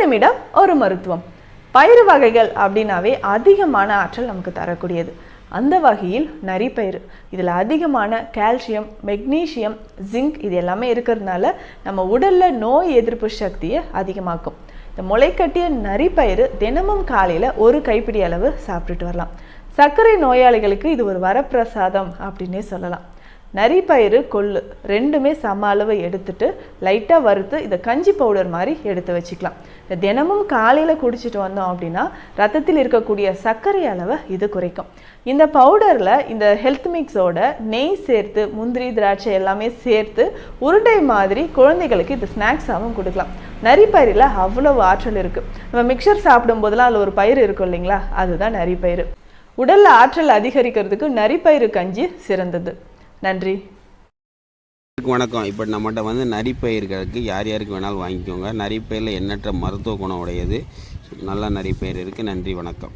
நிமிடம் ஒரு மருத்துவம். பயிறு வகைகள் அப்படின்னாவே அதிகமான ஆற்றல் நமக்கு தரக்கூடியது. அந்த வகையில் நரிப்பயிறு, இதில் அதிகமான கால்சியம், மெக்னீசியம், ஜிங்க் இது எல்லாமே இருக்கிறதுனால நம்ம உடலில் நோய் எதிர்ப்பு சக்தியை அதிகமாக்கும். இந்த முளைக்கட்டிய நரிப்பயிறு தினமும் காலையில் ஒரு கைப்பிடி அளவு சாப்பிட்டுட்டு வரலாம். சர்க்கரை நோயாளிகளுக்கு இது ஒரு வரப்பிரசாதம் அப்படின்னே சொல்லலாம். நரிப்பயிறு, கொள்ளு ரெண்டுமே சம அளவு எடுத்துட்டு லைட்டாக வறுத்து இதை கஞ்சி பவுடர் மாதிரி எடுத்து வச்சுக்கலாம். இதை தினமும் காலையில் குடிச்சிட்டு வந்தோம் அப்படின்னா ரத்தத்தில் இருக்கக்கூடிய சர்க்கரை அளவை இது குறைக்கும். இந்த பவுடரில் இந்த ஹெல்த் மிக்ஸோட நெய் சேர்த்து, முந்திரி, திராட்சை எல்லாமே சேர்த்து உருண்டை மாதிரி குழந்தைகளுக்கு இது ஸ்நாக்ஸாகவும் கொடுக்கலாம். நரிப்பயிரில் அவ்வளவு ஆற்றல் இருக்குது. நம்ம மிக்சர் சாப்பிடும் போதெல்லாம் அதில் ஒரு பயிறு இருக்கும் இல்லைங்களா, அதுதான் நரிப்பயிறு. உடலில் ஆற்றல் அதிகரிக்கிறதுக்கு நரிப்பயிறு கஞ்சி சிறந்தது. நன்றி. வணக்கம். இப்போ நம்மகிட்ட நரிப்பயிர்களுக்கு யார் யாருக்கு வேணாலும் வாங்கிக்கோங்க. நரிப்பயிரில் எண்ணற்ற மருத்துவ குணம் உடையது. நல்ல நரிப்பயிர் இருக்குது. நன்றி, வணக்கம்.